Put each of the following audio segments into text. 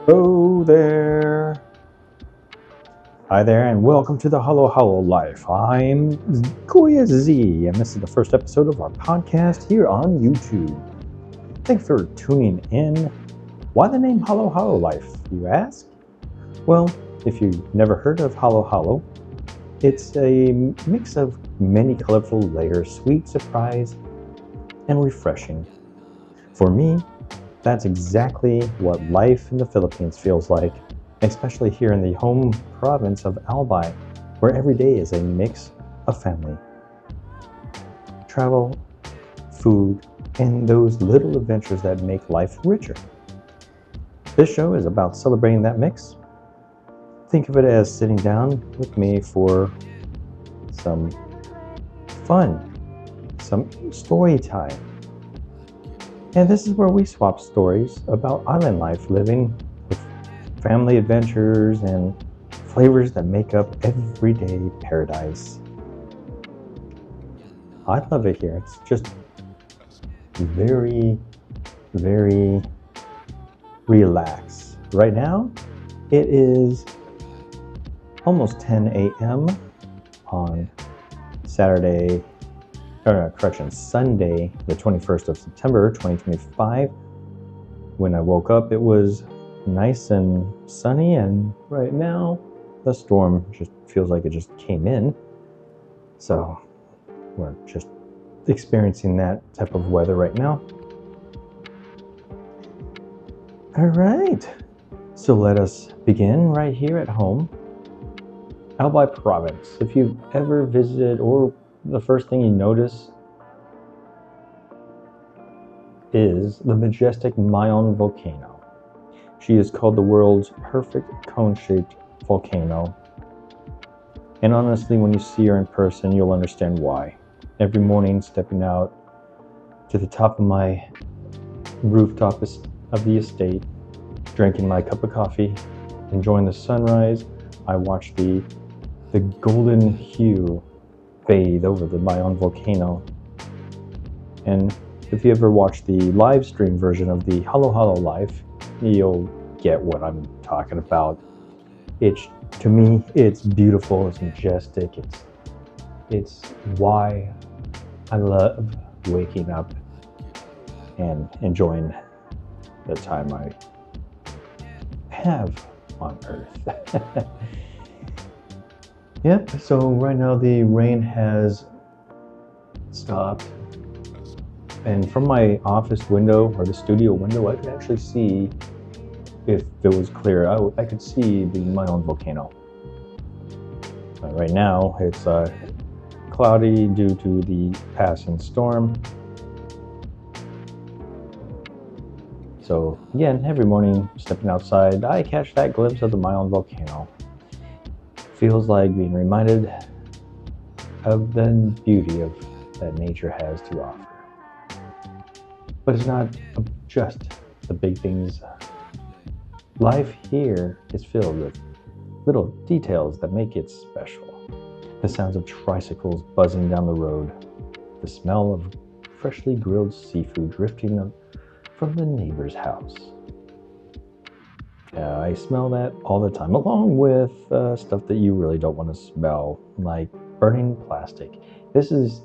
Hello there. Hi there, and welcome to the Hollow Life. I'm Goya Z, and this is the first episode of our podcast here on YouTube. Thanks for tuning in. Why the name Hollow Life, you ask? Well, if you've never heard of Hollow, it's a mix of many colorful layers, sweet, surprise, and refreshing. For me, that's exactly what life in the Philippines feels like, especially here in the home province of Albay, where every day is a mix of family, travel, food, and those little adventures that make life richer. This show is about celebrating that mix. Think of it as sitting down with me for some fun, some story time. And this is where we swap stories about island life, living with family adventures and flavors that make up everyday paradise. I love it here. It's just very, very relaxed. Right now, it is almost 10 a.m. on Sunday, the 21st of September, 2025. When I woke up, it was nice and sunny, and right now, the storm just feels like it just came in. So, we're just experiencing that type of weather right now. All right, so let us begin right here at home. Albay Province. If you've ever visited, or the first thing you notice is the majestic Mayon volcano. She is called the world's perfect cone-shaped volcano. And honestly, when you see her in person, you'll understand why. Every morning, stepping out to the top of my rooftop of the estate, drinking my cup of coffee, enjoying the sunrise, I watch the golden hue fade over the Mayon volcano. And if you ever watch the live stream version of the Hollow Life, you'll get what I'm talking about. To me, it's beautiful, it's majestic, it's why I love waking up and enjoying the time I have on Earth. Yep, so right now the rain has stopped. And from my office window, or the studio window, I could actually see, if it was clear, I could see the Mayon volcano. Right now, it's cloudy due to the passing storm. So again, every morning, stepping outside, I catch that glimpse of the Mayon volcano. Feels like being reminded of the beauty of that nature has to offer. But it's not just the big things. Life here is filled with little details that make it special. The sounds of tricycles buzzing down the road, the smell of freshly grilled seafood drifting up from the neighbor's house. I smell that all the time, along with stuff that you really don't want to smell, like burning plastic. This is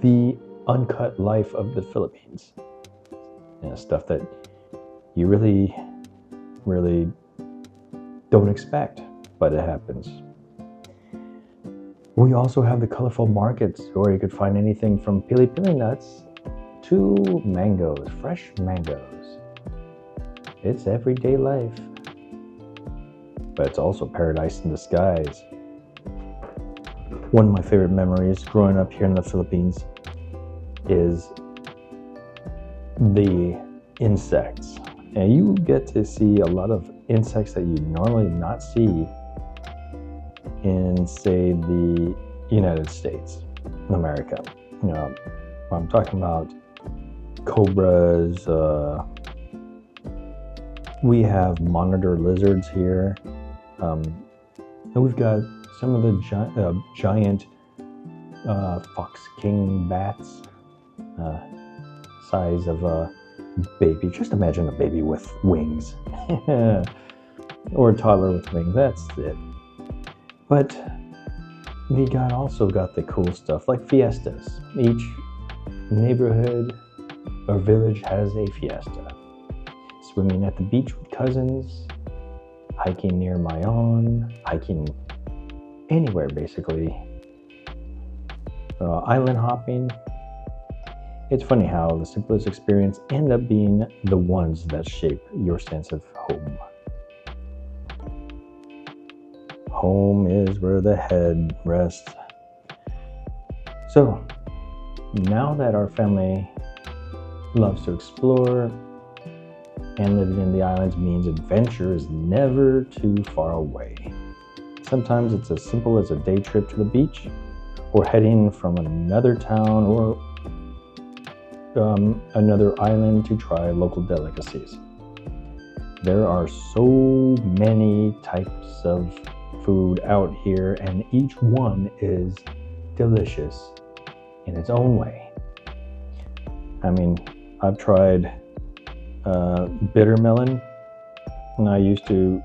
the uncut life of the Philippines. Stuff that you really, really don't expect, but it happens. We also have the colorful markets where you could find anything from pili-pili nuts to mangoes, fresh mangoes. It's everyday life, but it's also paradise in disguise. One of my favorite memories growing up here in the Philippines is the insects. And you get to see a lot of insects that you normally not see in, say, the United States, in America. I'm talking about cobras. We have monitor lizards here. And we've got some of the giant fox king bats, size of baby. Just imagine a baby with wings. Or a toddler with wings. That's it. But we also got the cool stuff like fiestas. Each neighborhood or village has a fiesta. Swimming at the beach with cousins, hiking near Mayon, hiking anywhere basically. Island hopping. It's funny how the simplest experience end up being the ones that shape your sense of home. Home is where the head rests. So, now that our family loves to explore and living in the islands means adventure is never too far away. Sometimes it's as simple as a day trip to the beach, or heading from another town or another island to try local delicacies. There are so many types of food out here, and each one is delicious in its own way. I mean, I've tried bitter melon, and I used to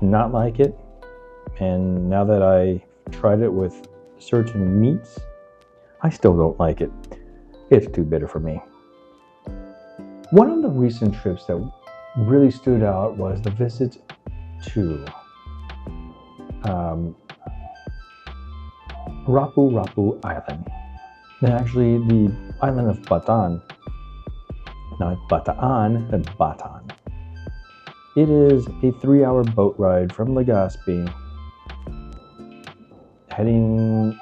not like it, and now that I tried it with certain meats, I still don't like it. It's too bitter for me. One of the recent trips that really stood out was the visit to Rapu Rapu Island. And actually the island of Bataan, not Bataan, but Bataan. It is a 3-hour boat ride from Legazpi, heading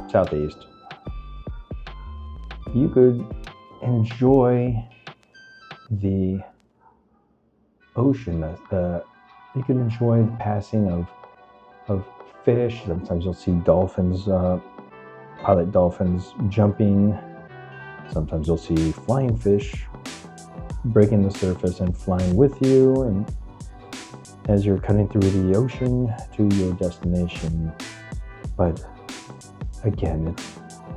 southeast. You could enjoy the ocean. You can enjoy the passing of fish. Sometimes you'll see dolphins, pilot dolphins jumping. Sometimes you'll see flying fish breaking the surface and flying with you, and as you're cutting through the ocean to your destination. But again, it's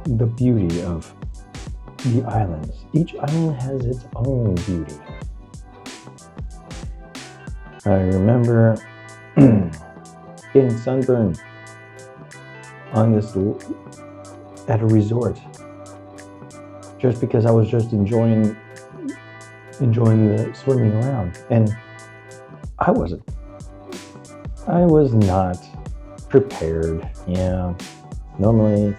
the beauty of the islands. Each island has its own beauty. I remember getting sunburned on this at a resort, just because I was just enjoying the swimming around, and I was not prepared. Yeah, normally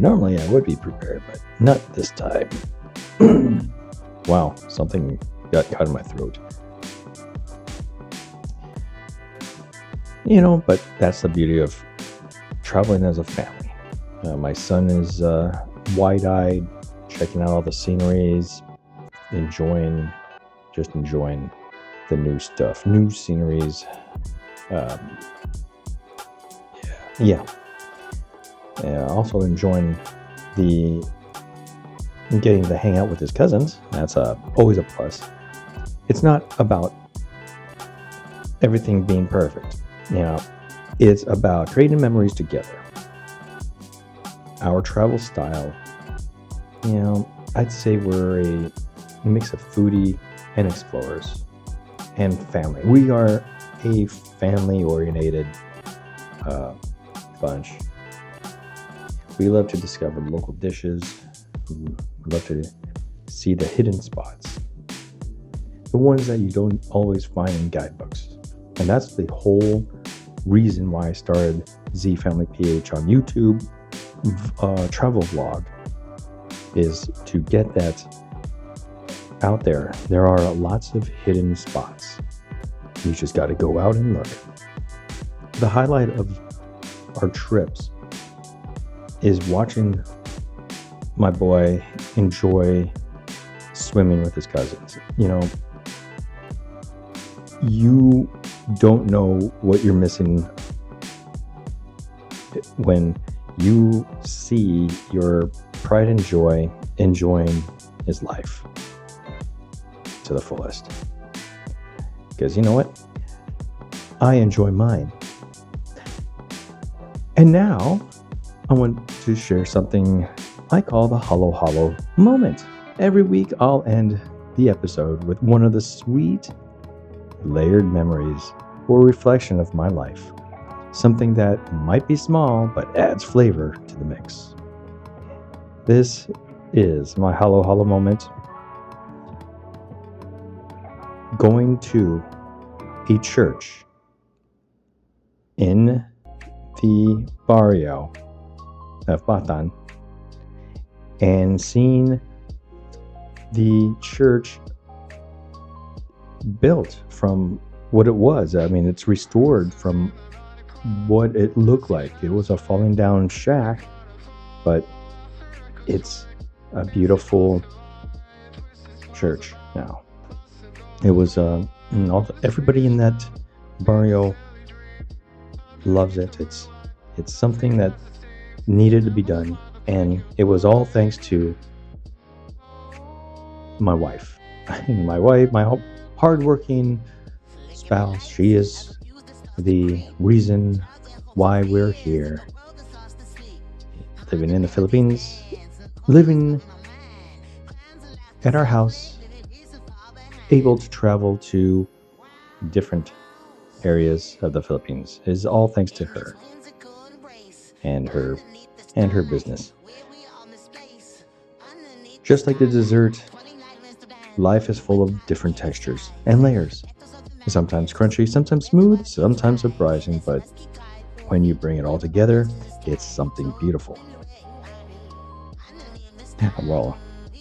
I would be prepared, but not this time. Wow, something got caught in my throat. But that's the beauty of traveling as a family. My son is wide-eyed, checking out all the sceneries, enjoying the new stuff, new sceneries. Also enjoying getting to hang out with his cousins. That's always a plus. It's not about everything being perfect. It's about creating memories together. Our travel style, I'd say we're a mix of foodie and explorers and family. We are a family-oriented bunch. We love to discover local dishes. We love to see the hidden spots, the ones that you don't always find in guidebooks. And that's the whole reason why I started Z Family PH on YouTube, travel vlog, is to get that out there. There are lots of hidden spots. You just got to go out and look. The highlight of our trips is watching my boy enjoy swimming with his cousins. You don't know what you're missing when you see your pride and joy enjoying his life to the fullest. Because you know what? I enjoy mine. And now I want to share something I call the Halo Halo moment. Every week, I'll end the episode with one of the sweet, layered memories or reflection of my life. Something that might be small, but adds flavor to the mix. This is my Hollow Hollow moment. Going to a church in the barrio of Batan and seeing the church built from what it was. I mean, it's restored from what it looked like. It was a falling down shack, but it's a beautiful church now. It was everybody in that barrio loves it. It's something that needed to be done, and it was all thanks to my wife. My hardworking spouse. She is the reason why we're here, living in the Philippines, living at our house, able to travel to different areas of the Philippines. It is all thanks to her and her business. Just like the dessert, life is full of different textures and layers. Sometimes crunchy, sometimes smooth, sometimes surprising, but when you bring it all together, it's something beautiful. Well,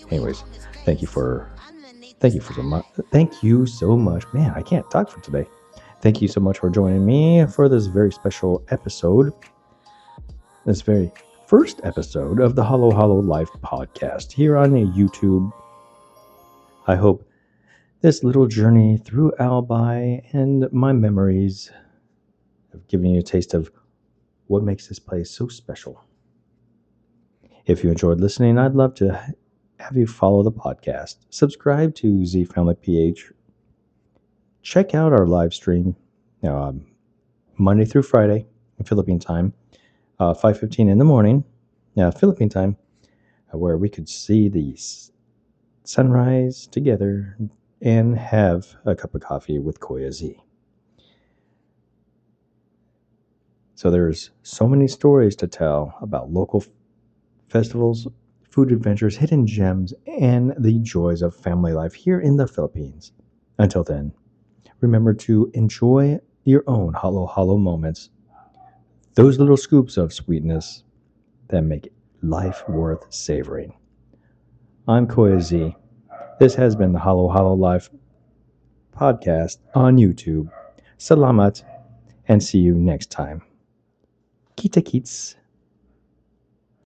anyways, thank you so much. Man, I can't talk for today. Thank you so much for joining me for this very special episode. This very first episode of the Hollow Hollow Life podcast here on YouTube. I hope this little journey through Albay and my memories have given you a taste of what makes this place so special. If you enjoyed listening, I'd love to have you follow the podcast. Subscribe to Z Family PH. Check out our live stream Monday through Friday in Philippine time, 5:15 in the morning, Philippine time, where we could see the sunrise together and have a cup of coffee with Kuya Z. So there's so many stories to tell about local festivals, food adventures, hidden gems, and the joys of family life here in the Philippines. Until then, remember to enjoy your own hollow hollow moments, those little scoops of sweetness that make life worth savoring. I'm Kuya Z. This has been the Hollow Hollow Life podcast on YouTube. Salamat, and see you next time. Kita kits.